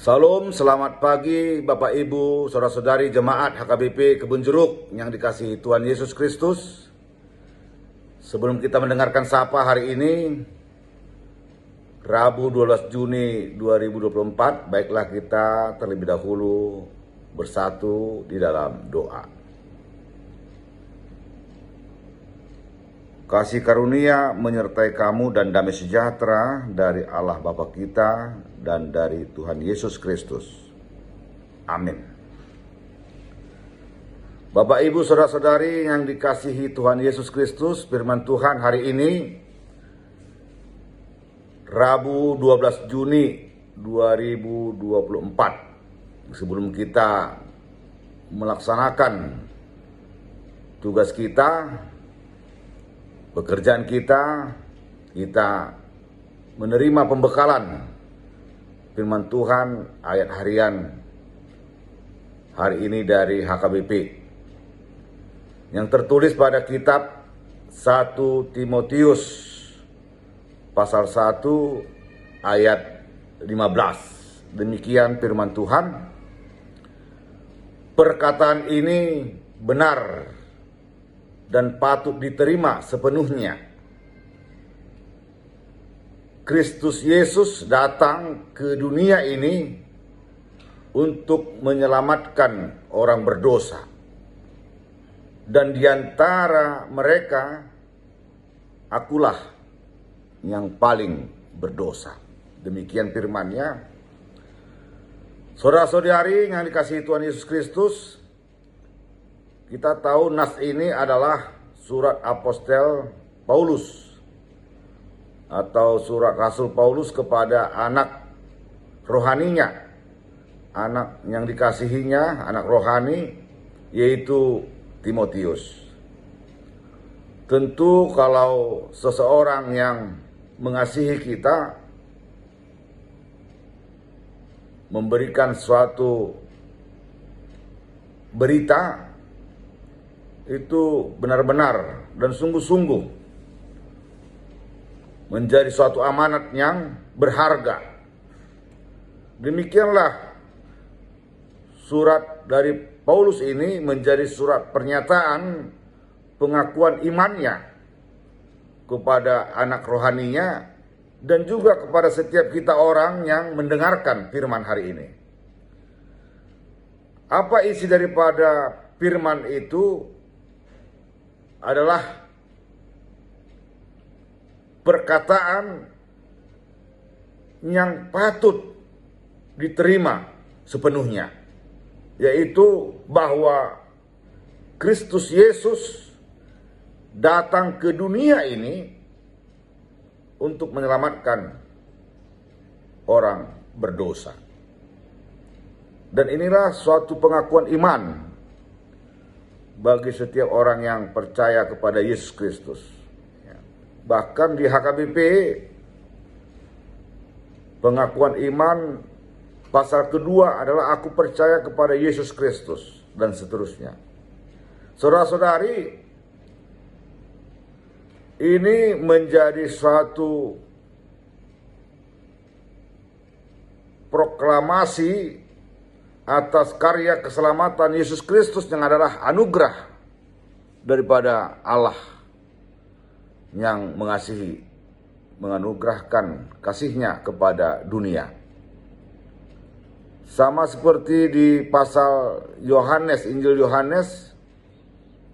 Salam, selamat pagi Bapak Ibu, saudara-saudari jemaat HKBP Kebun Jeruk yang dikasihi Tuhan Yesus Kristus. Sebelum kita mendengarkan sapa hari ini, Rabu 12 Juni 2024, baiklah kita terlebih dahulu bersatu di dalam doa. Kasih karunia menyertai kamu dan damai sejahtera dari Allah Bapa kita dan dari Tuhan Yesus Kristus. Amin. Bapak, Ibu, saudara-saudari yang dikasihi Tuhan Yesus Kristus, firman Tuhan hari ini, Rabu 12 Juni 2024. Sebelum kita melaksanakan tugas kita, pekerjaan kita menerima pembekalan firman Tuhan ayat harian hari ini dari HKBP yang tertulis pada kitab 1 Timotius pasal 1 ayat 15. Demikian firman Tuhan. Perkataan ini benar dan patut diterima sepenuhnya. Kristus Yesus datang ke dunia ini untuk menyelamatkan orang berdosa. Dan di antara mereka, akulah yang paling berdosa. Demikian firman-Nya. Saudara-saudari yang dikasihi Tuhan Yesus Kristus, kita tahu nas ini adalah surat apostel Paulus atau surat Rasul Paulus kepada anak rohaninya, anak yang dikasihinya, anak rohani, yaitu Timotius. Tentu kalau seseorang yang mengasihi kita memberikan suatu berita, itu benar-benar dan sungguh-sungguh menjadi suatu amanat yang berharga. Demikianlah surat dari Paulus ini menjadi surat pernyataan pengakuan imannya kepada anak rohaninya dan juga kepada setiap kita orang yang mendengarkan firman hari ini. Apa isi daripada firman itu? Adalah perkataan yang patut diterima sepenuhnya, yaitu bahwa Kristus Yesus datang ke dunia ini untuk menyelamatkan orang berdosa. Dan inilah suatu pengakuan iman bagi setiap orang yang percaya kepada Yesus Kristus. Bahkan di HKBP, pengakuan iman pasal kedua adalah aku percaya kepada Yesus Kristus dan seterusnya. Saudara-saudari, ini menjadi suatu proklamasi atas karya keselamatan Yesus Kristus yang adalah anugerah daripada Allah yang mengasihi, menganugerahkan kasih-Nya kepada dunia. Sama seperti di pasal Yohanes, Injil Yohanes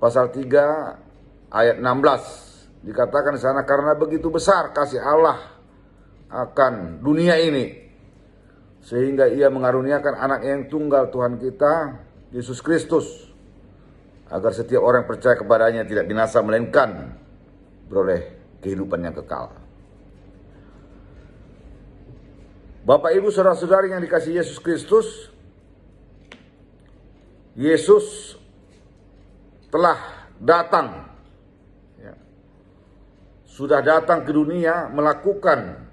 pasal 3 ayat 16. Dikatakan di sana, karena begitu besar kasih Allah akan dunia ini, sehingga Ia mengaruniakan anak yang tunggal Tuhan kita, Yesus Kristus, agar setiap orang percaya kepadanya tidak binasa, melainkan beroleh kehidupan yang kekal. Bapak, Ibu, saudara-saudari yang dikasihi Yesus Kristus, Yesus telah datang, sudah datang ke dunia melakukan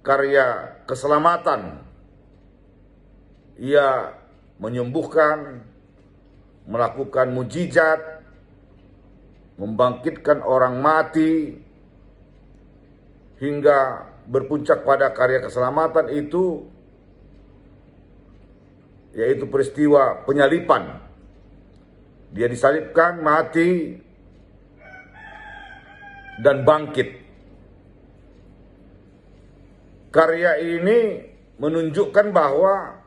karya keselamatan. Ia menyembuhkan, melakukan mujizat, membangkitkan orang mati, hingga berpuncak pada karya keselamatan itu yaitu peristiwa penyaliban. Dia disalibkan, mati, dan bangkit. Karya ini menunjukkan bahwa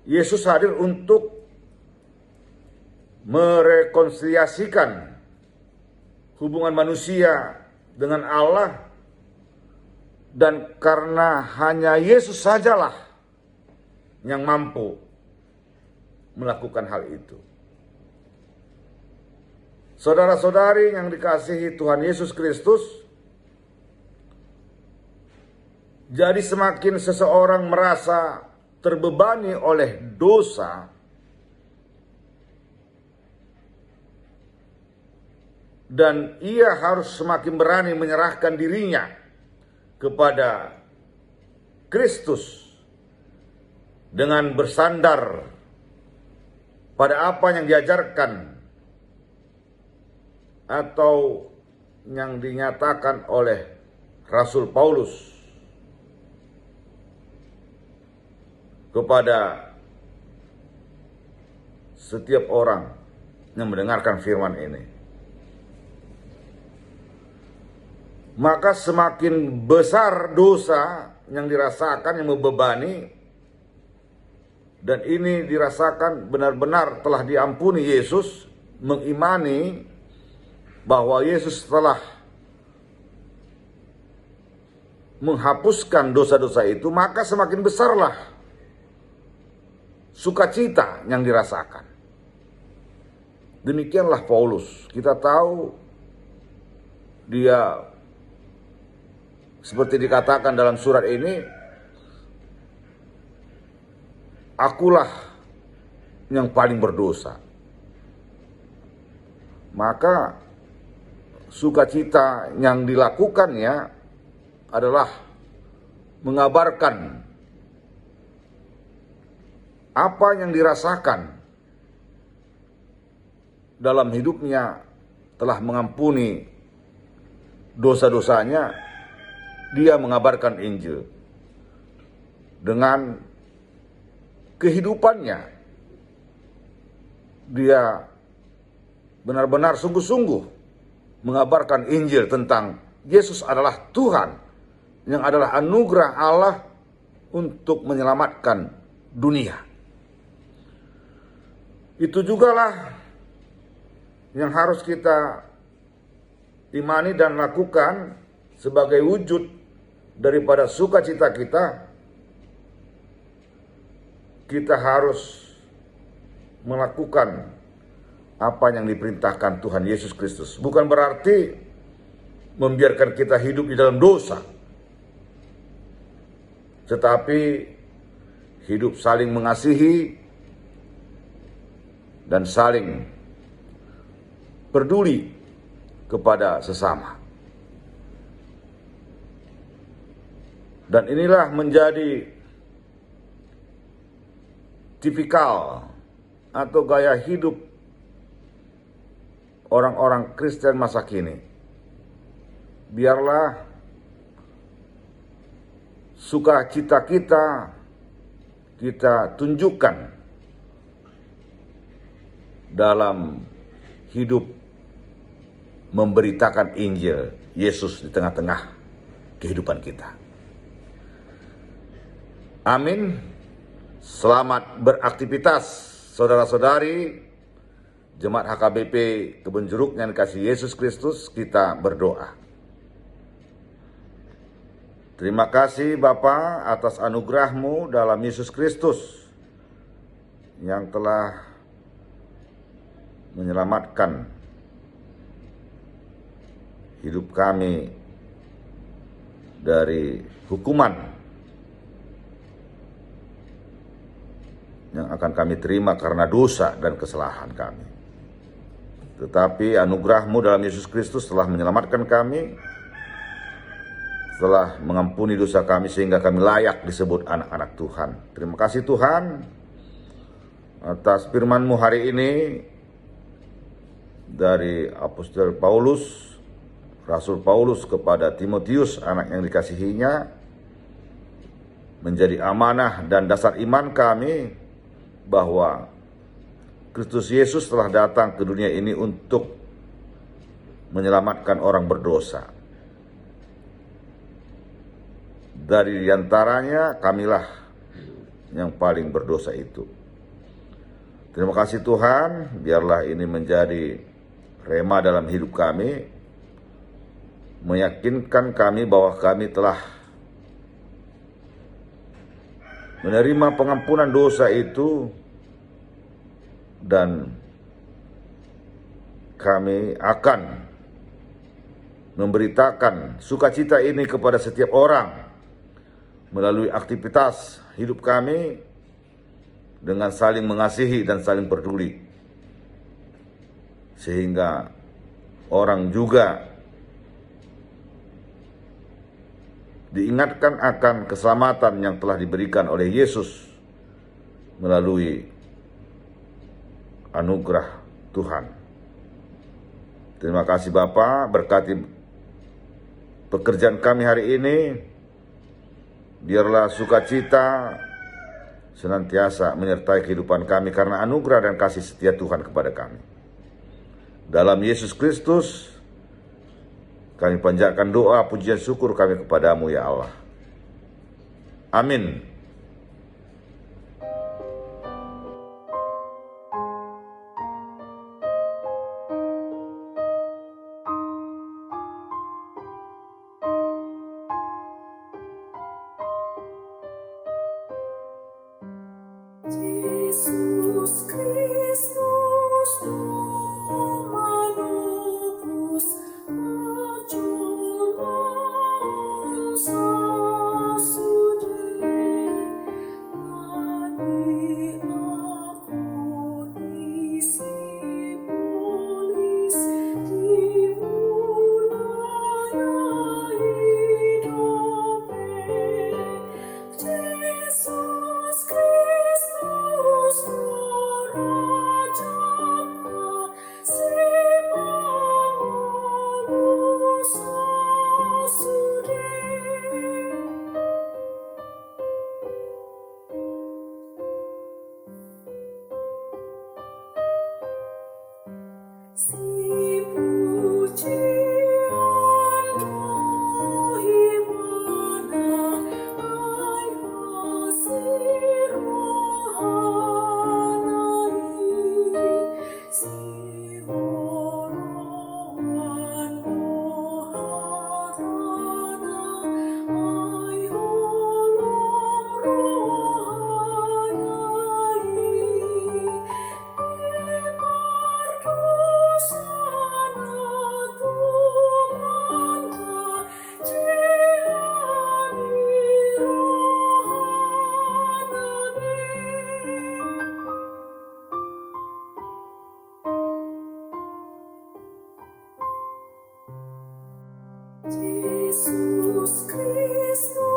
Yesus hadir untuk merekonsiliasikan hubungan manusia dengan Allah, dan karena hanya Yesus sajalah yang mampu melakukan hal itu. Saudara-saudari yang dikasihi Tuhan Yesus Kristus, jadi semakin seseorang merasa terbebani oleh dosa, dan ia harus semakin berani menyerahkan dirinya kepada Kristus dengan bersandar pada apa yang diajarkan atau yang dinyatakan oleh Rasul Paulus kepada setiap orang yang mendengarkan firman ini. Maka semakin besar dosa yang dirasakan, yang membebani, dan ini dirasakan benar-benar telah diampuni Yesus, mengimani bahwa Yesus telah menghapuskan dosa-dosa itu, maka semakin besarlah sukacita yang dirasakan. Demikianlah Paulus. Kita tahu dia, seperti dikatakan dalam surat ini, akulah yang paling berdosa. Maka sukacita yang dilakukannya adalah mengabarkan apa yang dirasakan dalam hidupnya, telah mengampuni dosa-dosanya. Dia mengabarkan Injil dengan kehidupannya. Dia benar-benar sungguh-sungguh mengabarkan Injil tentang Yesus adalah Tuhan, yang adalah anugerah Allah untuk menyelamatkan dunia. Itu jugalah yang harus kita imani dan lakukan sebagai wujud daripada sukacita kita. Kita harus melakukan apa yang diperintahkan Tuhan Yesus Kristus. Bukan berarti membiarkan kita hidup di dalam dosa, tetapi hidup saling mengasihi dan saling peduli kepada sesama. Dan inilah menjadi tipikal atau gaya hidup orang-orang Kristen masa kini. Biarlah sukacita kita tunjukkan dalam hidup memberitakan Injil Yesus di tengah-tengah kehidupan kita. Amin. Selamat beraktivitas, saudara-saudari Jemaat HKBP Kebun Jeruk yang dikasihi Yesus Kristus. Kita berdoa. Terima kasih Bapa atas anugerah-Mu dalam Yesus Kristus yang telah menyelamatkan hidup kami dari hukuman yang akan kami terima karena dosa dan kesalahan kami. Tetapi anugerah-Mu dalam Yesus Kristus telah menyelamatkan kami, telah mengampuni dosa kami sehingga kami layak disebut anak-anak Tuhan. Terima kasih Tuhan atas firman-Mu hari ini dari Apostol Paulus, Rasul Paulus kepada Timotius, anak yang dikasihinya, menjadi amanah dan dasar iman kami bahwa Kristus Yesus telah datang ke dunia ini untuk menyelamatkan orang berdosa. Dari antaranya kamilah yang paling berdosa itu. Terima kasih Tuhan, biarlah ini menjadi rema dalam hidup kami, meyakinkan kami bahwa kami telah menerima pengampunan dosa itu, dan kami akan memberitakan sukacita ini kepada setiap orang melalui aktivitas hidup kami dengan saling mengasihi dan saling peduli, sehingga orang juga diingatkan akan keselamatan yang telah diberikan oleh Yesus melalui anugerah Tuhan. Terima kasih Bapa, berkati pekerjaan kami hari ini. Biarlah sukacita senantiasa menyertai kehidupan kami karena anugerah dan kasih setia Tuhan kepada kami. Dalam Yesus Kristus, kami panjatkan doa, pujian, syukur kami kepadamu ya Allah. Amin. Yesus Kristus Dominus Majorum Sasude Mani aku disipulis dimulaya hidupe Yesus Kristus Raja Simangulus Sasude Si pujian rohimana ay hasir rohanai si horoan rohadana ay holong rohanai Yesus Kristus